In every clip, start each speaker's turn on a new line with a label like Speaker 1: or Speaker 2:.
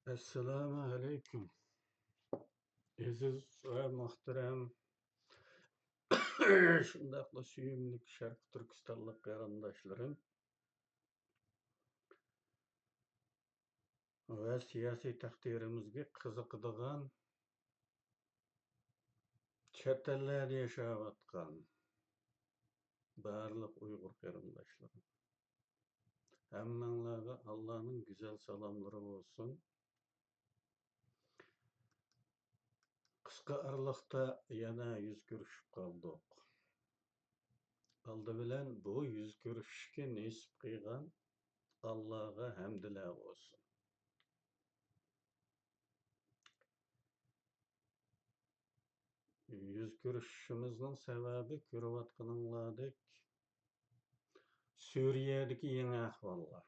Speaker 1: Esselamu aleyküm. Aziz ve muhterem şundakla süyümlük Şarkı Türkistanlık qarandaşlarım ve siyasi takdirimizge kızıkıdığan chet ellerde yaşavatkan barlyk Uygur qarandaşlarım. Hemmeňläge Allah'ın güzel salamları olsun. Kıska aralykda yana yüz görüşüp kaldyk. Aldy bilen bu yüz görüşüşke nesip kıygan Allah'a hamdülillah olsun. Yüz görüşüşümizin sebebi görüwatganyňlaryk Suriýedeki ýeňi ahwallar.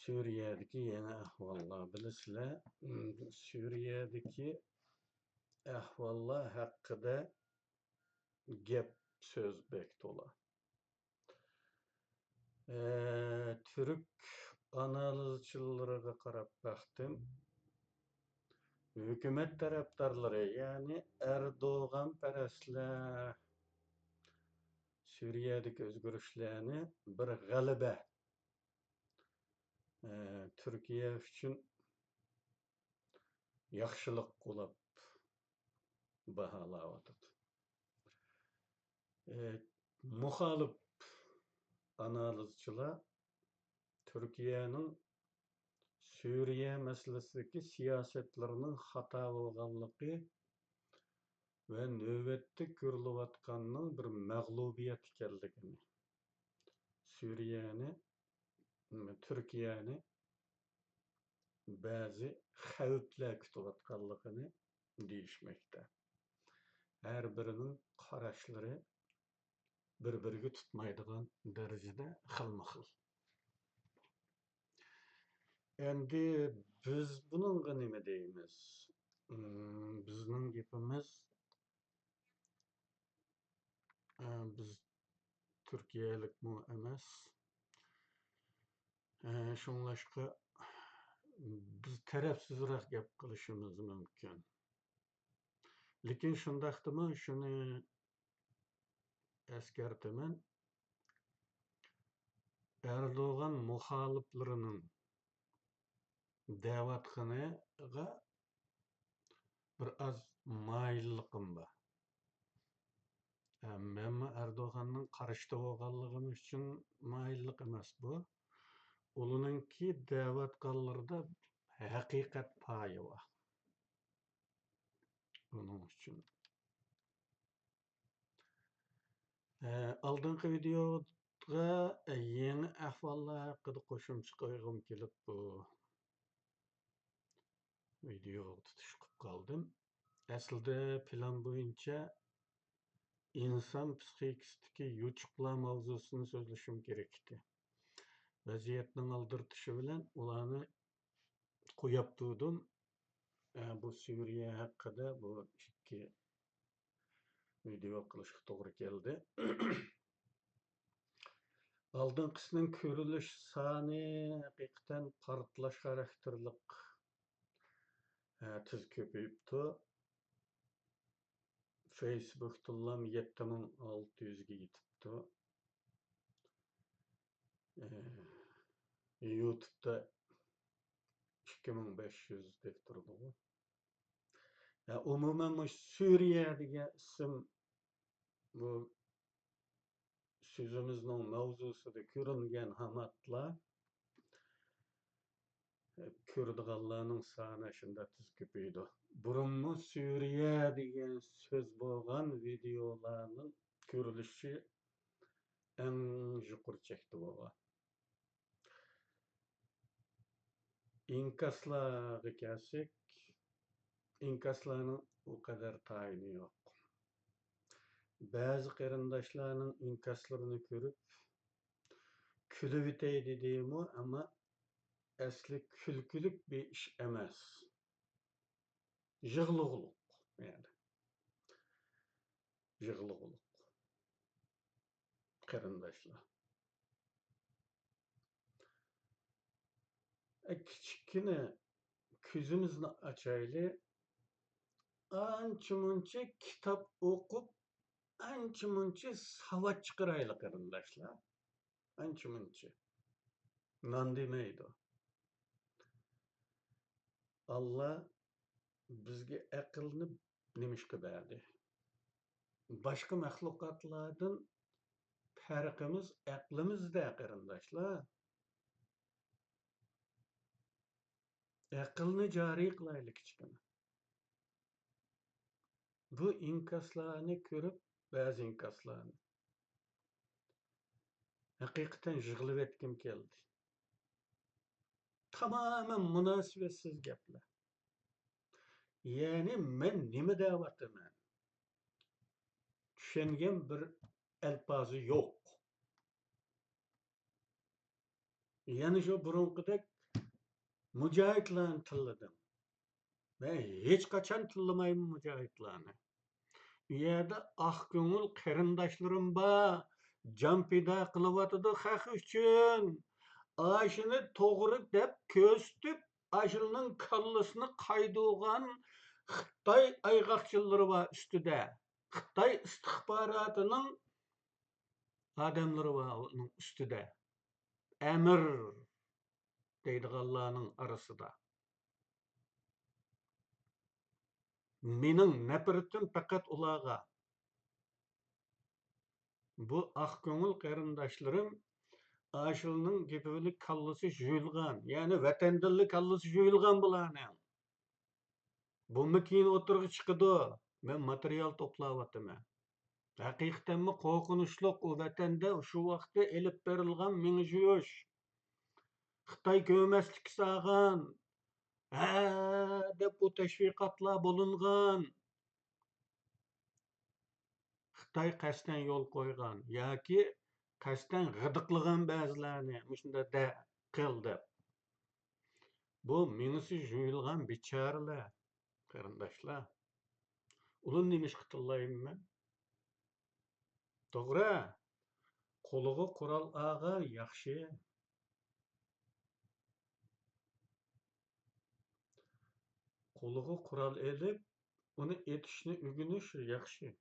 Speaker 1: Suriýedeki ýeňi ahwallar bilisler, Suriýedeki ahwallar hakyda gep söz bek tola. Türk analizçilaryga garap baktym. Hökümet tarapdarlary, ýani Erdogan perestler Suriýedeki özgürüşlerini bir galibe Türkiye üçün yaxşılık bolap bahalawatyr. Muhalif analizçiler Türkiýanyň Suriýe meselesideki siýasetleriniň hata bolganlygy we nöbetde görüliwatganyň bir maglubiýet ekenligini, Suriýany, Türkiýany bäzi häwpler kütüwatganlygyny diýişmekde. Her biriniň garaşlary bir-birige tutmaýdygan derejede hylmy-hyl. Endi biz bununğa nime diýimiz? Bizning gepimiz biz Türkiýelikmi emas. Şoňlaşqa biz tarapsızrak gep kılışımız mümkün. Lekin şundaqdymy şunu eskertemen, Erdogan muhaliflarynyň däwatxanaga bir az maýyllygym bar. Men Erdoganyň karşyda bolganlygym üçin maýyllyk emas bu. Olunynki däwatganlarda hakykat paýy bar. Onuň üçin. Aldynky videoga ýeňi ahwallar hakynda goşumçy goýgum kelip bu video tutuşup kaldym. Aslında plan boyunca insan psihikistiki ýuçuklar mawzusyny sözleşim gerekdi. Vaziyetniň aldyrtyşy bilen ulany goýap durdum. Bu Suriýe hakyda bu iki video kılışık doğru geldi. Aldınqısının körülüş sany hakikaten partlaş karakterlik tez köpeyipdi. Facebook'da 7600'ge yetipdi. YouTube'da 2500 dep durdy. Umuman Suriýe diýen isim bu sözümizin mawzusyda körüngen hamatlar kördiganlaryň sany şunda tüz köpeydi. Burunmu Suriýe diýen söz bolgan videolaryň körülüşi en juqur çekdi bolgan. İnkaslarga kelsek, inkaslaryň o kadar taýyny ýok. Bäzi qarandaşlaryň inkaslaryny görüp külüp ýeteýdi diýimi, ama asli külkülük bir iş emas. Jyglygylyk, yani. Jyglygylyk. Qarandaşlar. Kichkina ko'zimizni ochaylik, ancha-muncha kitob o'qib, ancha-muncha savod chiqaraylik qarindoshlar. Ancha-muncha. Non demaydi. Allah bizga aqlni nimishqa berdi. Boshqa mahluqotlardan farqimiz aqlimizda qarindoshlar. Aqlni joriy qilaylik kichkina. Bu inkaslarni ko'rib, ba'zi inkaslarni haqiqatan yig'ilib etkim keldi. Tamamen münasibetsiz gaplar. Yani men nima deyapman? Tushungan bir alfazi yo'q. Yani shu burunqidek mujohidlarni tilladim. Ben hech qachon tillamayman mujohidlarni. Bu yerda oq ko'ngil qarindoshlarim bor, jon fido qilyotidi haq uchun. Aşını to'g'ri deb ko'zitib, ashuning kallasini qaydirgan Xitoy ayg'oqchilari bor ustida. Xitoy istixbarotining odamlari bor uning ustida. Amir deydiganlarning arasida. Mening nafratim faqat ularga. Bu oq ko'ngil qarindoshlarim ashuning gepilik kallasi juyilgan, ya'ni vatandillik kallasi juyilgan bularning. Buni keyin o'tirg'i chiqidi. Men material to'playapman. Haqiqatanmi qo'rqinchli u vatanda shu vaqtda elib berilgan meni juyish. Xitoy ko'maslik sağan, deb bu tashviqotlar bo'lingan. Xitoy qasdan yo'l qo'ygan yoki qasdan g'idiqlagan ba'zilarni shunda da qildi. Bu menisi juyilgan bichoralar, qarindoshlar. Ular nima ish qilayman? To'g'ri. Qo'liga qurol olgan yaxshi. Qo'liga qurol elib, uni etishni o'rganish yaxshi.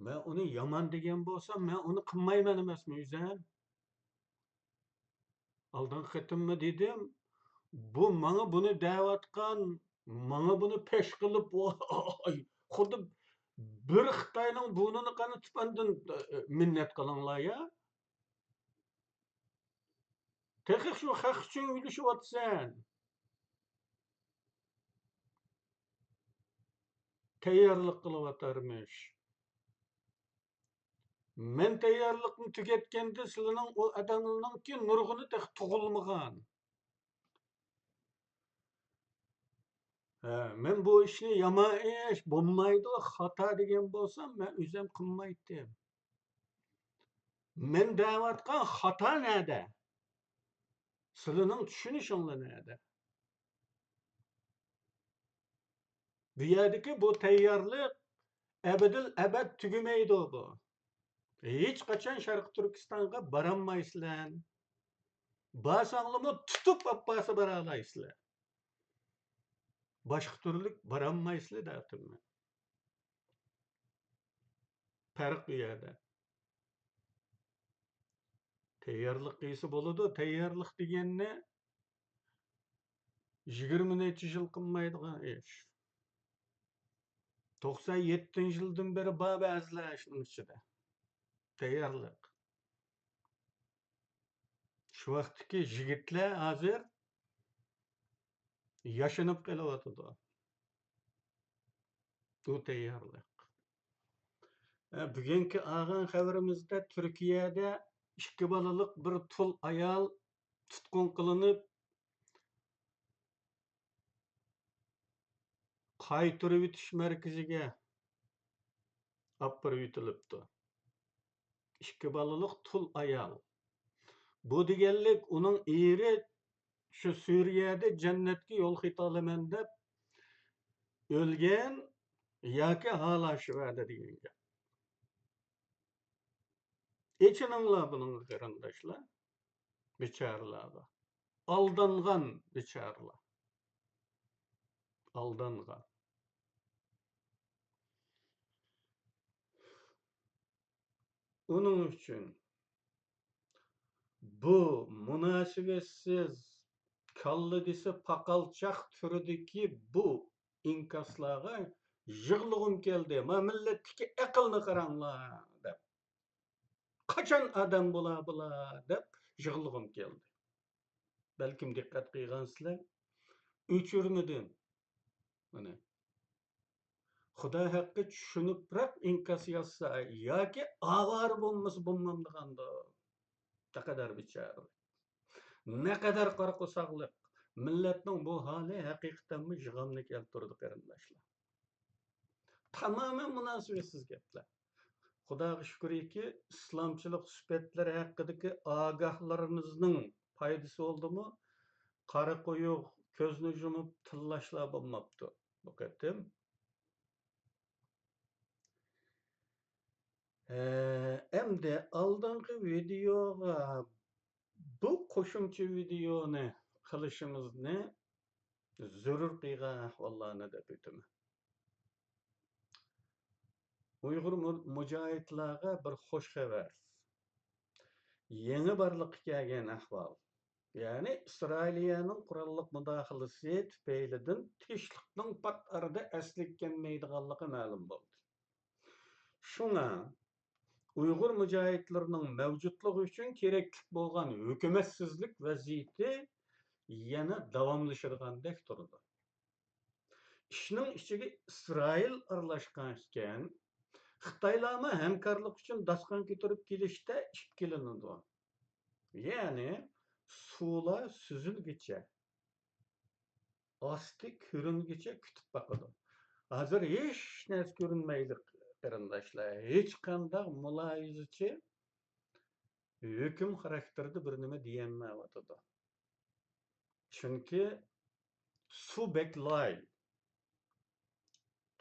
Speaker 1: Men uni yomon degan bo'lsam, men uni qilmayman emasmi o'zim? Oldin qitimmi dedim. Bu menga buni da'vatgan, menga buni pesh qilib, xuddi bir Xitoyning bunini qanitib andan minnat qilinglar ya. Texnik shu haq uchun o'ylashyapsan. Tayyorlik qilyaptarmish. Men tayyorlikni tugatganda sizlarning o odamlarningki nurg'uni tug'ilmagan. Men bu ishni yomon ish bo'lmaydi, xato degan bo'lsam, men o'zim qilmaydim. Men da'vatgan xato nada? Sizlarning tushunishinglar nada? Bu yerdagi bu tayyorlik abadil abad tugamaydi bu. Hech qachon Sharq Turkistonga borolmaysizlar. Borsanglarmi tutib bosib bora olaysizlar. Boshqa turlik borolmaysizlar deyapman. Farq bu yerda. Tayyorlik qilsa bo'ladi. Tayyorlik deganni 20 necha yil qilmaydigan ish. 97-yildan beri bor ba'zilar shuning ichida. Tayyorlik. Shu vaqtdagi yigitlar hozir yashinib qelyotidi. Bu tayyorlik. Bugungi olgan xabarimizda Turkiyada 2 bolalik bir tul ayol tutqun qilinib qaytarib o'tish markaziga olib o'tilibdi. 2 bolalik tul ayol. Bu deganlik uning eri shu Suriyada jannatga yo'l xitolaman deb o'lgan yoki hala shuvada degan gap. Echininglar buning qarindoshlar, bechoralar. aldangan biçarlar. Aldangan. Onun üçün bu münasibetsiz kallı dese pakalçak türüdeki bu inkaslağa jığlığım geldi. Ma milletki akılını karanla dep. Kaçan adam bula dep jığlığım geldi. Belkim dikkat kıygansızlar. Üçürmüdün. Mana Xuda haqqı düşünüp bırak inkas yazsa ya ki ağır bulması bulmamdıganda. Ne kadar biçare. Ne kadar korkusaklık. Milletning bu hali hakikaten mi jığamını keltirdi qarindoshlar. Tamamen munosabatsiz gaplar. Xudoga shukriki, islomchilik suhbatlari haqidagi ogahlarimizning foydasi bo'ldimi? Qari qo'yuq, ko'zni yumib tillashlar bo'lmabdi. Bu qatim endi oldingi videoga bu qo'shimcha videoni qilishimizni zarur qilgan ahvollarni deb o'taman. Uyg'ur mujohidlarga bir xush xabar. Yangi barliqqa kelgan ahvol. Ya'ni Isroiliyaning qurolliq mudohalasi tufaylidan tinchlikning pat arada aslikkanmaydiganligi ma'lum bo'ldi. Shunga Uyg'ur mujohidlarining mavjudligi uchun kerakli bo'lgan hukumatsizlik vaziyati yana davomlashadigan turdi. Ishning ichiga Isroil aralashgan ekan, Xitoylarni hamkorlik uchun dasturxon ko'tarib kelishda ikkilanadi. Ya'ni suvlar suzilgicha, osti ko'ringicha kutib boqadi. Hozir hech narsa ko'rinmaydi qarindoshlar. Hech qanday muloyizachi hukm xarakterida bir nima deyolmayotdi. Chunki suv beklay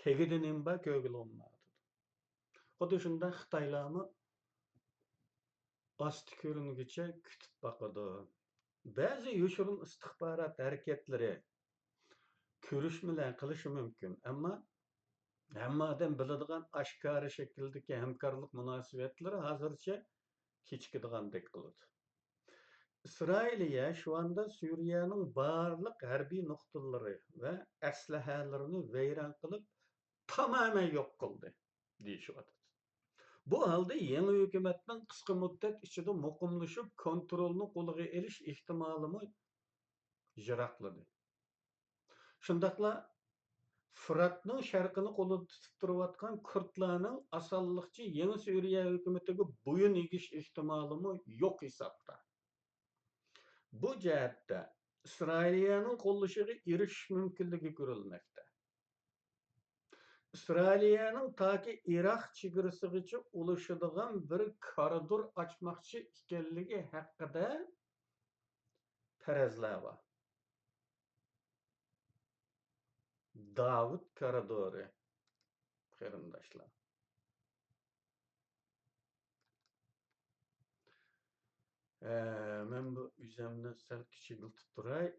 Speaker 1: tegidinim ba ko'gilolmaydi. Xuddi shunda Xitoylarni osti ko'ringicha kutib boqadi. Ba'zi yoshirin istixborot harakatlari ko'rish bilan qilishi mumkin, ammo hammadan biladigan oshkora shakldagi hamkorlik munosabatlari hozircha kechikadiganday qiladi. Isroiliya şu anda Suriyaning barliq harbiy nuqtalari va aslahalarini vayron qilib, tamamen yo'q qildi deyishyapti. Bu holda yangi hukumatning qisqa muddat ichida muqimlashib, kontrolni qo'lga olish ehtimolini yiroqladi. Shundaqla Fıratning sharqini qo'lida tutib turayotgan Kurdlarning osonlikcha yangi Suriya hukumatiga bo'yin egish ehtimolimi yo'q hisobda. Bu jihatda Isroiliyaning qo'llashiga erishish mumkinligi ko'rilmoqda. Isroiliyaning toki Iroq chegarasigacha ulashadigan bir koridor ochmoqchi ekanligi haqida farazlar bor. Davud koridori qarindoshlar. Men bu üzemni sal kichiltib turay.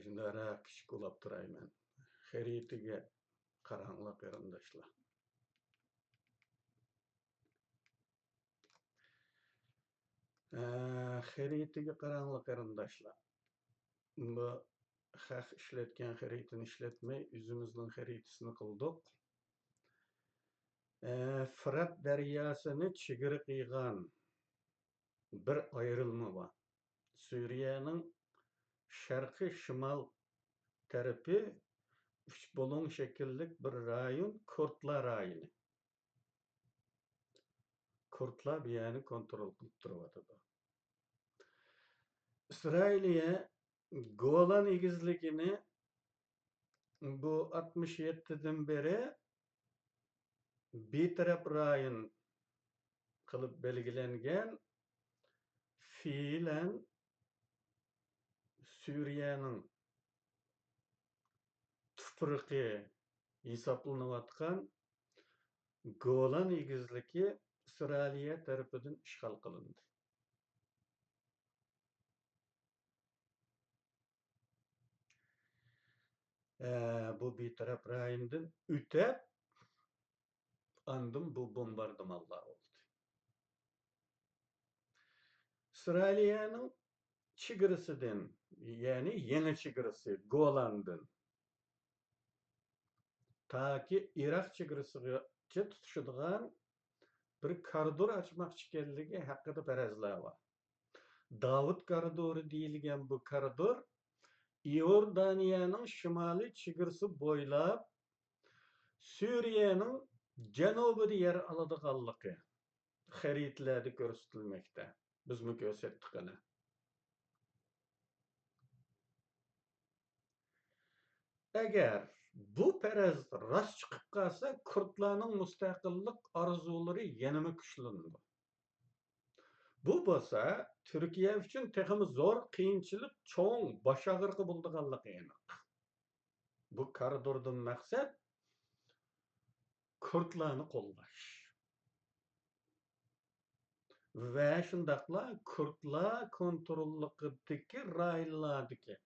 Speaker 1: Shunda kichik ulab turayman. Xaritaga qaranglar qarindoshlar. Xaritaga qaranglar qarindoshlar. Bu haq ishlatgan xaritani ishlatmay o'zimizning xaritasini qildik. Fırat daryosini chegara qilgan bir ayrilma bor. Suriyaning sharqiy shimol tarafi uch bo'lon shakllik bir rayon Kurdlar rayoni. Kurdlar bu yerni kontrol qilib turibdi. Isroiliya Golan egizligini Bu 67'den beri betaraf rayon qilib belgilangan fiilan Suriyaning tuprog'i hisoblanayotgan Golan egizligi Isroiliya tarafidan ishg'ol qilindi. Bu betaraf rayondan o'tib, andın bu bombardımanlar oldu. İsrailiyanın çigirisinden, yani yeni çigirisi Golan'dan ta ki Irak çigirisiga tutuşadigan bir koridor açmoqchi ekanligi haqida farazlar bor. Davud koridori deyilgan bu koridor Iordaniyaning shimoliy chegirasi bo'ylab Suriyaning janubida yer oladiganligi xaritalarda ko'rsatilmoqda. Bizmi ko'rsatdik ana. Agar bu faraz rost chiqib qolsa, kurdlarning mustaqillik orzulari yanama kuchlanadi. Bu bo'lsa, Turkiya uchun texmi zo'r qiyinchilik, cho'ng bosh og'riqi bo'lganligi aniq. Bu koridordan maqsad kurdlarni qo'llash. Va shundaqla kurdlar kontrolligidagi rayonlardagi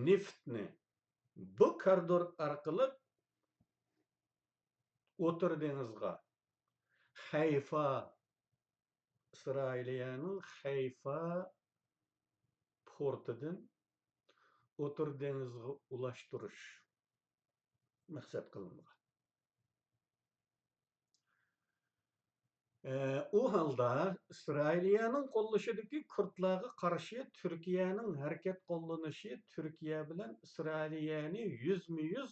Speaker 1: neftni bu koridor orqali O'tir dengizga Hayfa, İsrailiyaning Hayfa portidan O'tir dengiziga ulashtirish maqsad qilingan. O halda İsrailiyaning qo'llashidagi kurdlarga qarshi Turkiyaning harakat qo'llanishi Turkiya bilan İsrailiyani yuzma-yuz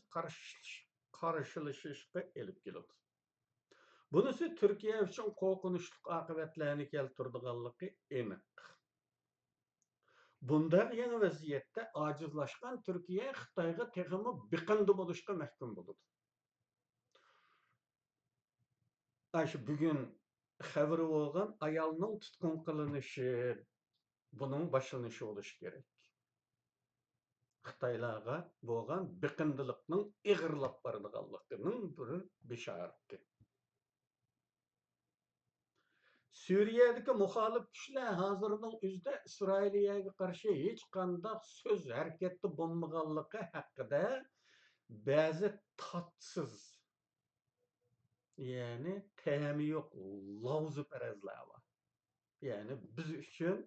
Speaker 1: qarshilashishga elib keladi. Bunisi Turkiya uchun qo'rqinchli oqibatlarni keltiradiganligi aniq. Bundaq yangi vaziyatda ojizlashgan Turkiya Xitoyga texmi biqindi bo'lishga mahkum bo'ladi. Aşı bugün xəbəri olğan ayalının tutqun qılınışı, bunun başlanışı oluş gerek. Xitaylarga bo'lgan biqindilikning ig'irlab boradiganligining bir bishorati. Suriyadagi muxolif kuchlar hozirning o'zida Isroiliyaga qarshi hech qanday so'z harakatda bo'lmaganligi haqida ba'zi tatsiz, yani ta'mi yo'q lafzı farazlar var. Yani biz üçün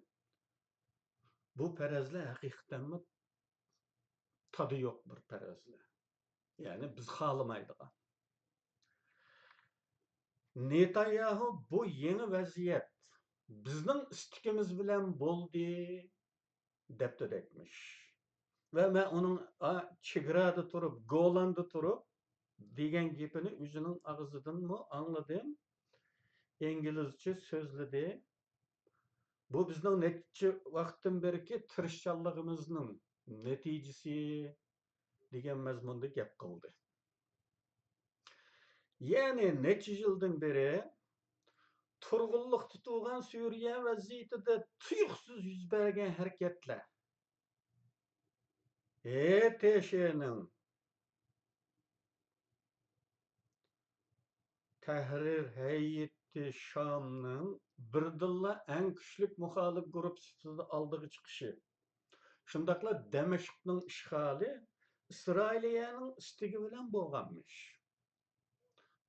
Speaker 1: bu farazlar haqiqatan tadı yo'q bir farazlar. Yani biz xalamaydigan. Netanyahu bu yeni vaziyat bizning istikimiz bilan bo'ldi deb aytmiş. Ve ben onun chegarada turib, Golanda turib degan gapini o'zining og'zidan anladım. İngilizce sözledi. Bu bizning necha vaqtdan beriki tirishchanligimizning natijasi degan mazmunda gap qildi. Yani necha yildan beri turg'unlik tutulgan Suriya vaziyatida tuyuqsiz yuz bergan harakatlar. TŞ'nin Tahrir Heyeti Şam'ның birdilla en küçlük muhalif grup sifatida oldiga chiqishi. Shundaqla Damashqning ishg'oli İsrailiyaning istigi bilan bo'lganmish.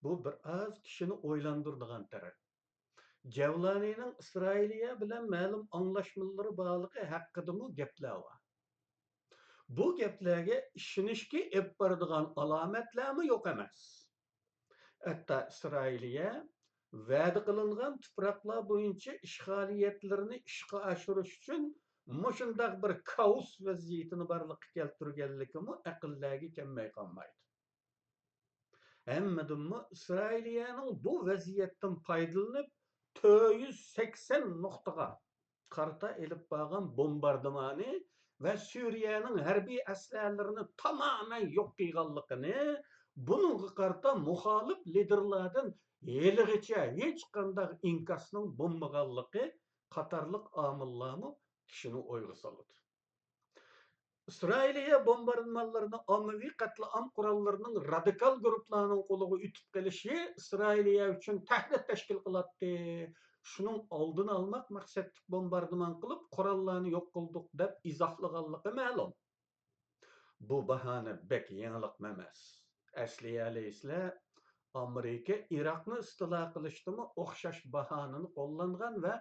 Speaker 1: Bu bir az kishini o'ylantiradigan taraf. Javlanining İsrailiya bilan ma'lum anglashmalari borligi haqida gaplar bor. Bu gaplarga ishonishga olib boradigan alomatlarmi yo'q emas. Hatta İsrailiya va'da qilingan tuproqlar bo'yicha ishg'oliyatlarini ishga oshirish uchun mushundaq bir kaos vaziyatini borliqqa keltirganligimi aqllarga kelmay qolmaydi. Hammadanmi İsrailiyaning bu vaziyatdan foydalanib 480 nuqtaga qarata elib borgan bombardimoni ve Suriye'nin harbiy aslalarini tamamen yok kıygallıkını, bunun karta muhalif liderlerden yeligiçe hiç kandak inkasının bulmaganlığı Katarlık amillarını kişini oyga salıdı. İsrailiye bombardımanlarını ammavi katliam kurallarının radikal gruplarının koluğu ütüp gelişi İsrailiye için tehdit teşkil kılattı. Şunun aldını almak maksatlık bombardıman kılıp kurallarını yok kıldık dep izahlaganlığı ma'lum. Bu bahane bek yenilik memes. Asliyali ise Amerika Irak'ını istila kılıştımı okşaş bahanını kullangan ve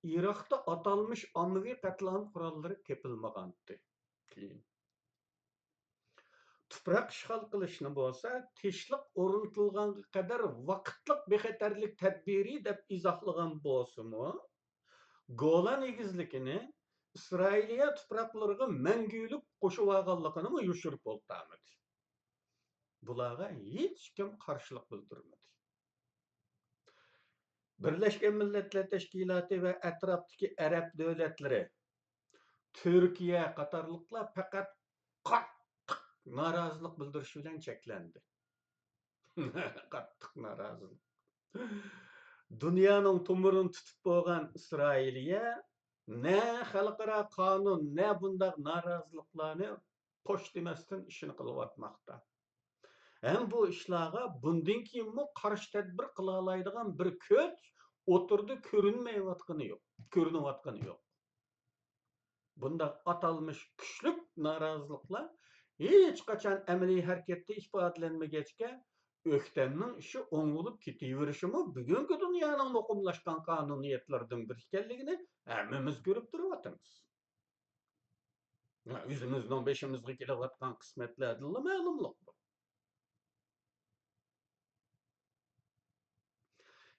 Speaker 1: Irak'ta atalmış ammavi katliam kuralları tepilmagandı. Tuproq ishg'ol qilishni bo'lsa, tinchlik o'rnatilganga qadar vaqtliq bexatarlik tadbiri deb izohlagan bo'lsa-mu, Golan egizligini Isroiliya tuproqlariga mangulik qo'shib olganligini yushirib o'tdi. Bularga hech kim qarshilik bildirmadi. Birlashgan Millatlar Tashkiloti va atrofdagi arab davlatlari, Turkiya qatorliqlar faqat qattiq norozilik bildirish bilan cheklandi. Qattiq norozilik. Dunyoning to'mirini tutib bo'lgan Isroiliya ne xalqaro qonun, ne bundaq noroziliklarni qo'sh demasdan ishini qilyotmoqda. Hem bu ishlarga bundan keyinmi qarshi tadbir qila oladigan bir kuch o'tirdi ko'rinmayotgani yo'q, ko'rinayotgani yo'q. Bundaq atalmış kuchlik noroziliklar hech qachon amaliy harakatda ifodalanmagachga Öktemnin işi oңulup ketiverişimi bugünkü dünyanın muqimlaşkan kanuniyetlerden bir ekanligini hemmimiz görüp duruyoruz. Yüzümüzden beşimizge kelavatkan kısmetlerden ma'lumlik bu.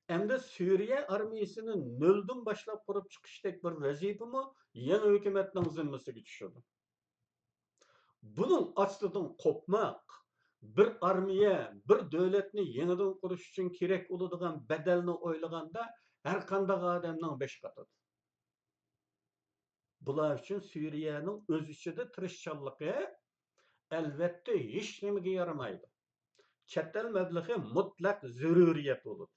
Speaker 1: Endi Suriye armiyasini nölden başlap kurup çıkıştek bir vazifemi yeni hükümetinin zimmesiga düşürdü. Bunun astidan kopmak, bir armiya, bir devletni yeniden kuruş için kerek oladigan bedelni o'ylaganda her qanday odamning 5 qatıdır. Bular uchun Suriyaning o'z ichida tirishchanligi albatta hech nimaga yaramaydi. Chet el mablag'i mutlaq zaruriyat bo'ladi.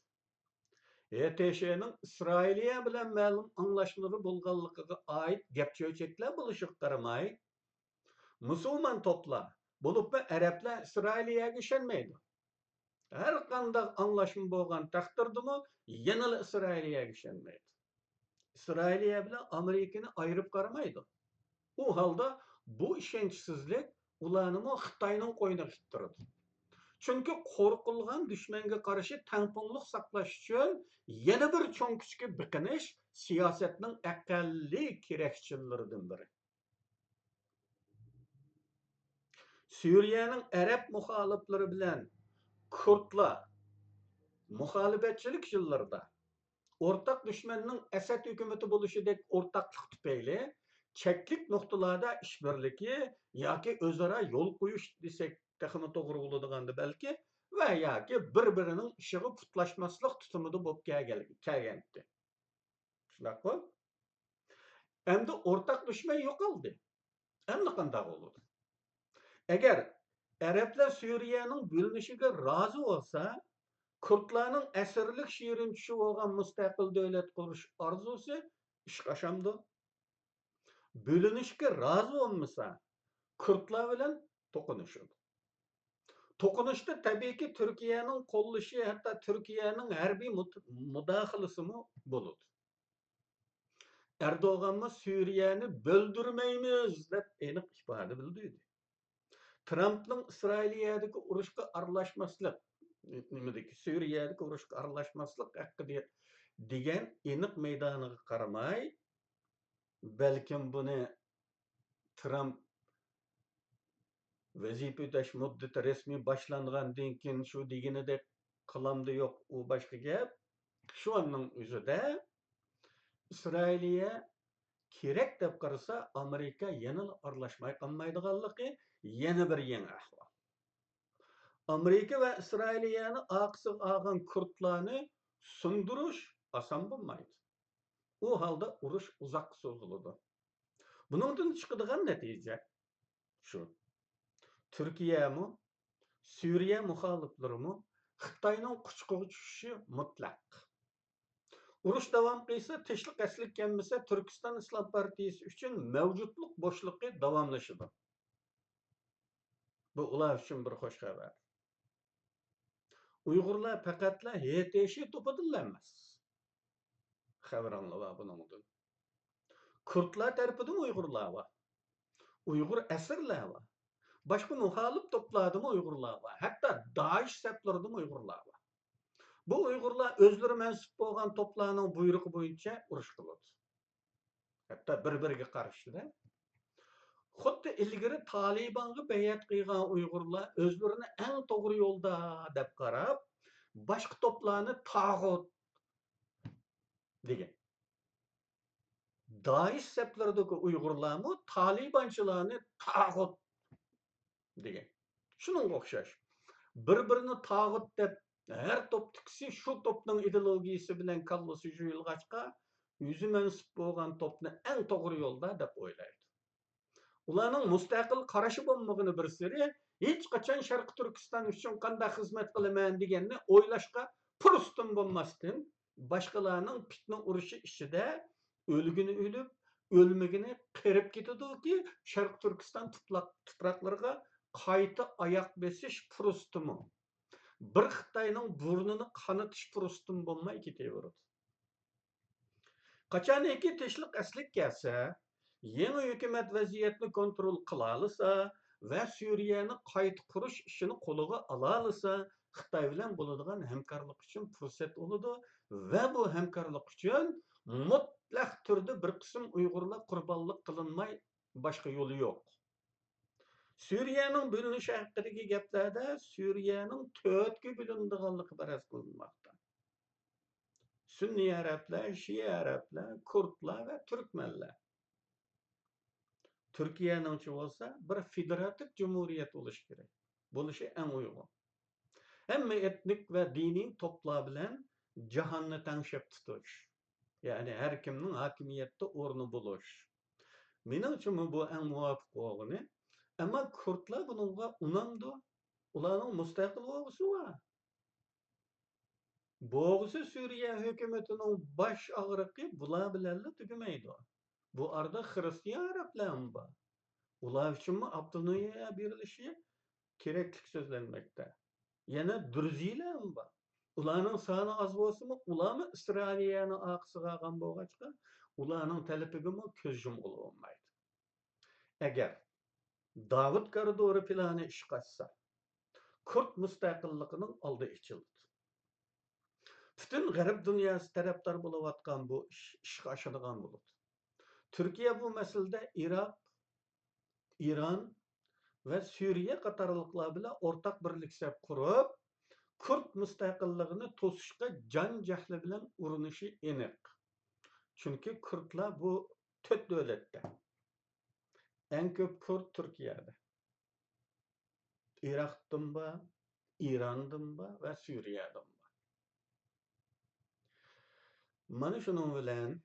Speaker 1: ETŞ'ning İsrailiya bilan ma'lum anglashmalari bo'lganligiga oid gap-so'zlar bo'lishiga qaramay, musulmon toplar, bo'libmi arablar İsrailiyaga ishonmaydi. Her qanday anglashma bo'lgan taqdirdami, yana İsrailiyaga ishonmaydi. İsrailiya bilan Amerikani ayırıp qaramaydi. O halda bu ishonchsizlik ularni Xitoyning qo'yniga kittirdi. Chunki qo'rqilgan dushmanga qarshi tangpungliq saqlash uchun yana bir cho'ng kuchga biqinish siyosatning aqalliy kerakchilaridan biri. Suriyaning arab muxoliflari bilan Kurdlar muxolifatchilik yillarida o'rtaq dushmanning Asad hukumati bo'lishidek o'rtaqlik tufayli cheklik nuqtalarda ishbirligi yoki o'zaro yo'l qo'yish desak texmi to'g'ri bo'ladigandir balki va yoki bir-birining ishiga putlashmaslik tutumida bo'lib kelgandi. Shunaqmi? Endi o'rtaq dushman yo'qoldi. Endi qanday bo'ladi? Agar arablar Suriyaning bo'linishiga rozi bo'lsa, Kurdlarning asirlik shirin tushib olgan mustaqil davlat qurish orzusi ishga oshamdi. Bölünüşke razı olmasa Kürtler bilen tokunuşur. Tokunuşta tabii ki Türkiye'nin kolluşı hatta Türkiye'nin harbiy müdahalesi mi bulur. Erdoğan'la Suriye'ni böldürmeyimiz dep enik ifade bildirdi. Trump'ның İsrailiyadaki uruşka aralashmaslik, Suriye'deki uruşka aralashmaslik hakkı degan enik meydaniga qaramay, belkim bunu Trump vazifa o'tash muddati rasmiy boshlangandan keyin shu deganidek qilamdi yo'q u boshqa gap. Shu anning o'zida Isroiliya kerak deb qarasa Amerika yana aralashmay qolmaydiganligi yana bir yangi ahvol. Amerika va Isroiliyani oqsiq olgan Kurdlarni sundirish oson bo'lmaydi. U holda urush uzoq cho'ziladi. Buningdan chiqadigan natija shu. Turkiyami, Suriya muxoliflarimi Xitoyning quchqig'i tushishi mutlaq. Urush davom qilsa, tinchlik asli kelmasa, Turkiston Islom partiyasi uchun mavjudlik bo'shliqi davomlashadi. Bu ular uchun bir xush xabar. Uyg'urlar faqatla HTŞ to'pidan emas. Xabaringlar buningdan. Kurdlar tarafidan Uyg'urlar var. Uyg'ur asirlar var. Başka muhalif toplardan Uyg'urlar var. Hatta DAEŞ seplarından Uyg'urlar var. Bu Uyg'urlar özleri mensup bo'lgan toplarning buyrug'i bo'yicha urush qiladi. Hatta bir-biriga qarshi da. Xuddi ilgari Talibanga bayat qilgan Uyg'urlar o'zlarini eng to'g'ri yo'lda deb qarab, boshqa toplarni tag'ut degan. DAEŞ seplardagi Uyg'urlarmi Talibanchilarni tag'ut degan. Shuningga o'xshash. Bir-birini tag'ut deb her topdikisi shu topning ideologiyasi bilan kallasi juyilg'achqa, yüzü mensup bo'lgan topni eng to'g'ri yo'lda deb o'ylaydi. Ularning mustaqil qarashi bo'lmagani bir siri, hech qachon Sharq Turkiston uchun qanday xizmat qilaman deganni o'ylashga fursat bo'lmasdan, boshqalarning fitna urushi ichida o'lgini o'lib, o'lmagini qirib ketadiki, Sharq Turkiston tuproqlariga qayta oyoq besish fursatimi. Bir Xitoyning burnini qanatish fursatimi bo'lmay ketaveradi. Qachoniki tinchlik asli kelsa, yangi hukumat vaziyatni kontrol qila olsa va Suriyani qayta qurish ishini qo'liga ola olsa, Xitoy bilan bo'ladigan hamkorlik uchun fursat bo'ladi va bu hamkorlik uchun mutlaq turda bir qism Uyg'urlar qurbonlik qilinmay boshqa yo'li yo'q. Suriyaning bo'linishi haqidagi gaplarda Suriyaning 4ga bo'linadiganligi faraz qilinmoqda. Sunniy arablar, Shia arablar, Kurdlar va Turkmanlar. Turkiyaning bo'lsa bir federativ cumhuriyet bo'lishi kerak. Bo'lishi eng uygun. Hamma etnik va diniy to'plar bilan jahonni tanshab tutish. Ya'ni har kimning hokimiyatda o'rni bo'lish. Mening uchun bu eng muvofiq bo'lgani. Ama Kürtler bununla unamdı. Ulanın müstakil olgusu var. Boğusu Suriye hükümetinin baş ağrıqı bular bilenle tügümeydi. Bu arada Hristiyan Araplar mı var? Ular için mi Abdülnuya'ya birilişi gereklik sözlenmekte. Yine Dürziler mi var? Ulanın sağına az olsa mı? Ular mı İsrailiye'nin akısı qalğan boğaçqa? Ulanın talebiga mı köz yumğulu olmaydı. Eğer Davut koridoru planı iş qaçsa, Kürt müstakilliğinin aldı içildi. Bütün Garip dünyası taraftar buluvatkan bu işe aşıdığan bulur. Türkiye bu meselede Irak, İran ve Suriye qatarlıqlar bile ortak birlikse kurup, Kürt müstakilliğini tosuşqa can cahli bilen urunuşu enik. Çünkü Kürtler bu tört devlette. En köp Kürt Türkiye'de. Irak'tan var, İran'dan var ve Suriye'den var. Mana şunun bilen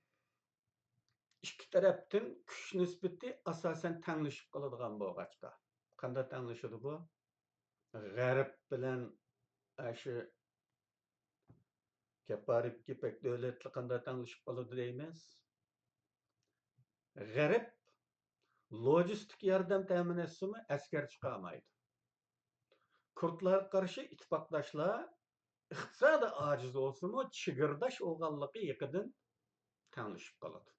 Speaker 1: ikki tarafdan kuch nisbati asosan tanglashib qoladigan bo'lg'achqa. Qanday tanglashadi bu? G'arb bilan shu kaparib kepak davlatlar qanday tanglashib qoladi deymiz. G'arb logistik yordam ta'min etsimi askar chiqolmaydi. Kurdlar qarshi ittifoqdoshlar iqtisodi ojiz bo'lsa-mu, chigirdash o'g'anligi yiqidan tanglashib qoladi.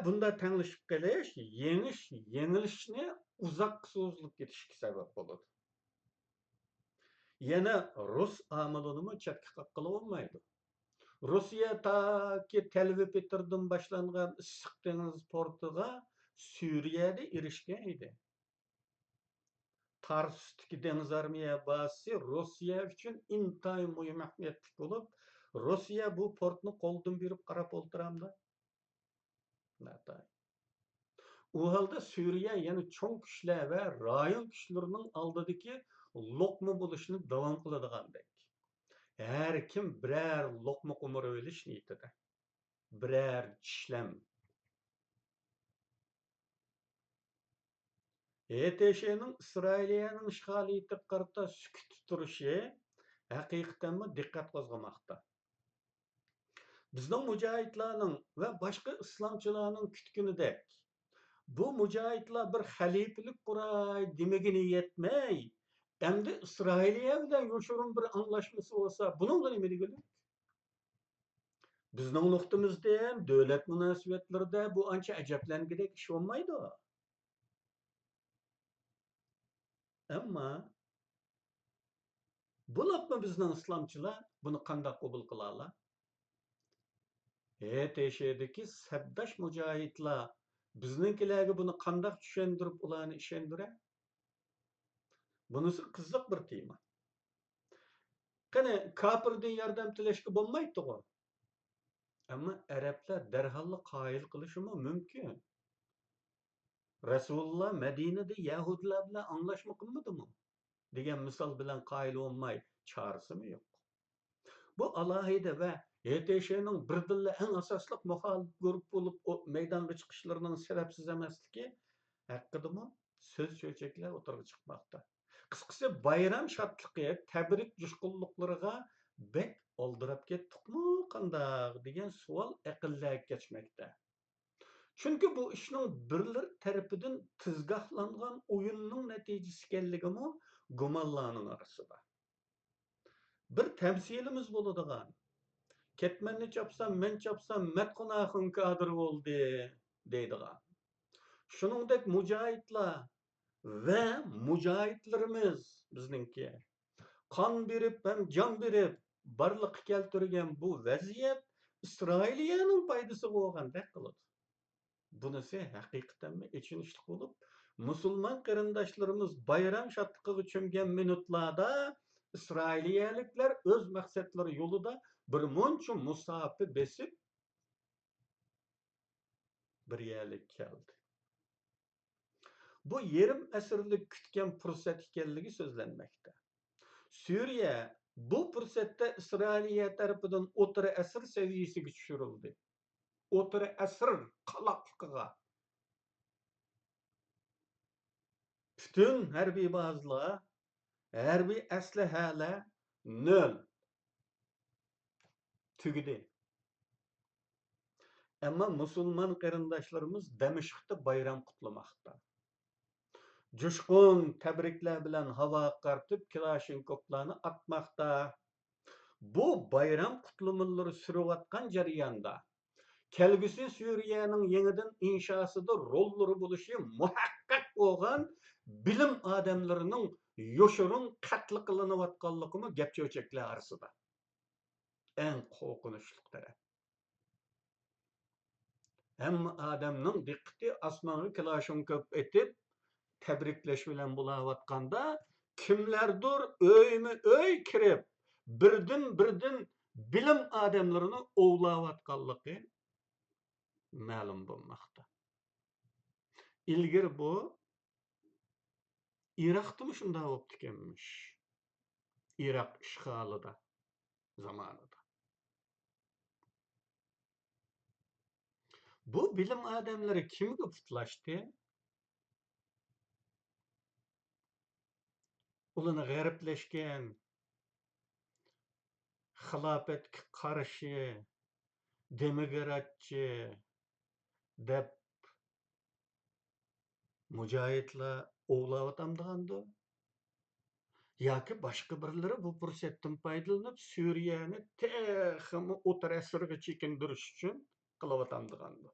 Speaker 1: Bunda tanglashib qolish, yengilishni uzoq so'zlab ketishga sabab bo'ladi. Yana Rus amilini chetga qoqqila olmaydi. Rossiya taki Tel Avivdan boshlangan issiq dengiz portiga Suriyada erishgan edi. Tarsusdagi dengiz armiya bazasi Rossiya uchun intayin muhim ahamiyatli bo'lib, Rossiya bu portni qo'ldan berib qarab o'tiramdi. U halda Suriye yani çoğun kişiler ve rayon kişilerinin aldığındaki lokma buluşunu devam kıladıgandek. Her kim birer lokma kumuru öyleş niyetide. Birer çişlem. HTŞ'nin İsrailiye'nin işgali etip qarata sükut turuşu haqiqatanmı diqqat qozgamakta. Bizning mujohidlarning va boshqa islomchilarning kutgunidek bu mujohidlar bir xalifalik quray demagini yetmay, endi Isroiliya bilan yoshirin bir anglashmasi bo'lsa, buningga nima degilik? Bizning nuqtamizdan davlat munosabatlarida bu ancha ajablangidek ish bo'lmaydi. Ammo bo'libmi bizning islomchilar buni qanday qabul qilala? HTŞ'deki sabdash mujohidlar bizninkilarga buni qanday tushuntirib ularni ishondira? Bunisi qiziq bir tema. Qani kofirdan yordam tilashga bo'lmaydi-ku. Ammo arablar darhol qoyil qilishi mumkin. Rasululloh Madinada yahudlar bilan anglashma qilmadimi? Degan misol bilan qoyil bo'lmay chorasimi yo'q. Bu alohida va YTŞ'ning birdilla eng asosli muxolif guruh bo'lib maydonga chiqishlarining sababsiz emasligi haqidami so'z cho'chaklar o'tirib chiqmoqda. Qisqasi bayram shodligi, tabrik jushqunliklariga bek oldirab ketdikmi qandoq degan savol aqllarga kechmoqda. Chunki bu ishning birlar tarafidan tizgohlangan o'yinning natijasi ekanligimi gumonlarning orasida. Bir tamsilimiz bo'ladigan. Ketmenni çapsam, men çapsam, metkunahın kadir oldu deydigan. Shuningdek mujohidlar va mujohidlarimiz bizninki qon berib ham jon berib barliqqa keltirgan bu vaziyat Isroiliyaning foydasiga bo'lgandek qiladi. Bunisi haqiqatanmi ichinishli bo'lib, musulmon qarindoshlarimiz bayram shodligiga cho'mgan minutlarda İsrailiyaliklar o'z maqsadlari yo'lida bir muncha musofi besib bir yerlik keldi. Bu yarim asrlik kutgan fursat ekanligi so'zlanmoqda. Suriya bu fursatda Isroiliya tarafidan o'rta asr saviyasiga tushirildi. O'rta asr qaloqligiga. Bütün harbiy bazalar, harbiy aslahalar nol. Tugidi. Ama musulmon qarindoshlarimiz Damashqda bayram qutlamoqda. Coşkun tebrikler bilen hava qartib Kilashinkovlarni atmoqda. Bu bayram kutlamaları sürüvatkan jarayonda kelgusi Suriyaning yeniden inşasida rolleri bo'lishi muhakkak bo'lgan bilim odamlarining yoshirin qatl qilinayotganligimi gap cho'chaklar orasida. Eng qo'rqinchli taraf. Hamma odamning diqqati osmonga Kilashinkov etib tebriklash bilan bo'layotganda kimlardir o'ymi-o'y kirib birdan bilim odamlarini ovlayotganligi ma'lum bo'lmoqda. İlgari bu Iroqda shunday bo'lib ekanmish. Iroq ishg'olida zamonida. Bu bilim odamlari kimga putlashdi? Ularni g'arblashgan xilofatga qarshi demokratchi deb mujohidlar ovlayotgandir. Yoki boshqa birlari bu fursatdan foydalanib Suriyani texmi o'tir asrga chekindirish uchun qilayotgandir.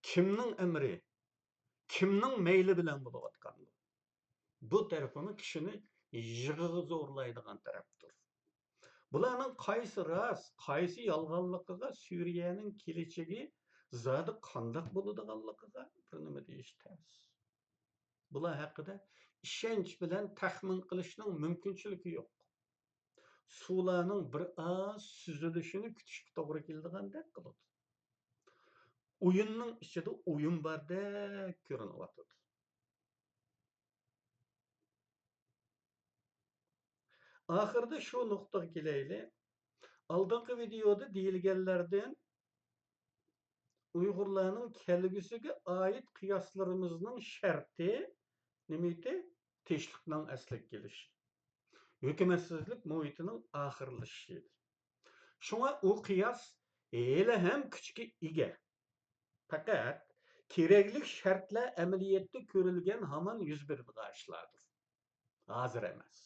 Speaker 1: Kimning amri, kimning meyli bilan bo'layotgandir. Bu tarafini kishini yig'iga zo'rlaydigan tarafdir. Bularning qaysi rost, qaysi yolg'onligiga Suriyaning kelajagi zodi qandoq bo'ladiganligiga bir nima deyish tez. Bular haqida ishonch bilan taxmin qilishning mumkinchiligi yo'q. Suvlarning bir oz suzilishini kutishga to'g'ri keldigandek qiladi. O'yinning ichida o'yin bordek ko'rinyapti. Oxirida shu nuqtaga kelaylik. Oldingi videoda deyilganlardan Uyg'urlarning kelgusiga oid qiyoslarimizning sharti nima edi? Tinchlikning asliga kelishi, hukumatsizlik muhitining oxirlashishi edi. Shunga u qiyos hali ham kuchga ega. Faqat kerakli shartlar amaliyotda ko'rilgan hamon yuz beradigan ishlardir. Hozir emas.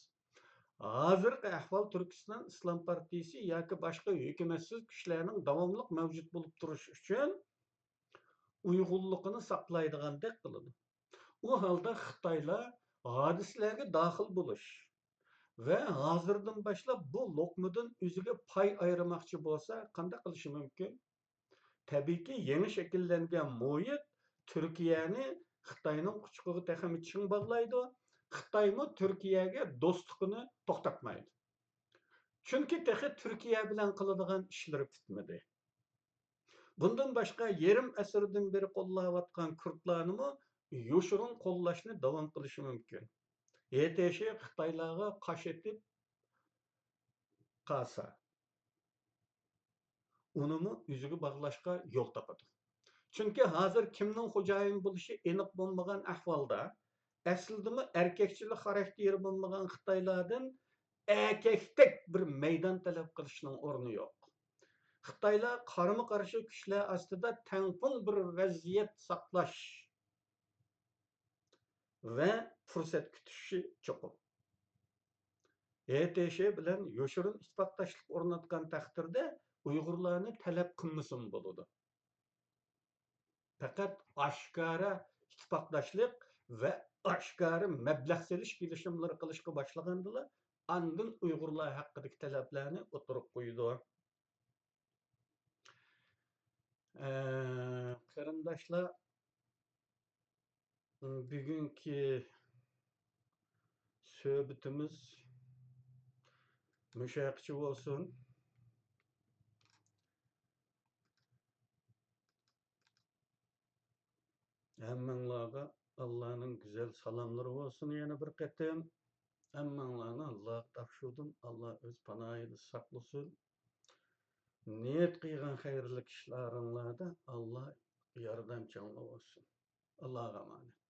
Speaker 1: Hozirgi ahvol Turkiston Islom partiyasi yoki boshqa hukumatsiz kuchlarning davomli mavjud bo'lib turishi uchun uyg'unligini saqlaydigandek qiladi. U holda Xitoylar hodisalarga daxil bo'lish va hozirdan boshlab bu loqmadan o'ziga pay ayirmoqchi bo'lsa, qanday qilishi mumkin? Tabiiyki, yangi shakllangan muhit Turkiyani Xitoyning quchog'iga texmi ching bog'laydi. Xitoymi Turkiyaga do'stligini to'xtatmaydi. Chunki texi Turkiya bilan qiladigan ishlari bitmadi. Bundan boshqa yarim asrdan beri qo'llayotgan Kurdlarni yoshirin qo'llashni davom qilishi mumkin. Yetişi Xitoylarga qash etib qalsa, unimi o'ziga bog'lashga yo'l topadi. Chunki hozir kimning xo'jayin bo'lishi aniq bo'lmagan ahvolda, aslida erkakchilik xarakteri bo'lmagan Xitoylardan erkakdek bir maydon talab qilishning o'rni yo'q. Xitoylar qarama-qarshi kuchlar ostida tangpung bir vaziyat saqlash va fursat kutishi cho'qim. YTŞ bilan yoshirin ittifoqdoshlik o'rnatgan taqdirda Uyg'urlarni talab qilmasin bo'ladi. Faqat oshkora ittifoqdoshlik va oshkora mablag' selish kelishimlari qilishga boshlagandilar, andin Uyg'urlar haqidagi talablarni o'tirib qo'ydi. Qarindoshlar, bugungi suhbatimiz mushaqchi bo'lsin. Hammanglarga Allah'ın güzel salamları olsun yana bir qatim. Hammanglarni Allah topshirdim. Allah o'z panohida saqlasin. Niyat qilgan xayrli ishlaringlarda Allah yordamchinglar olsun. Allohga emanet.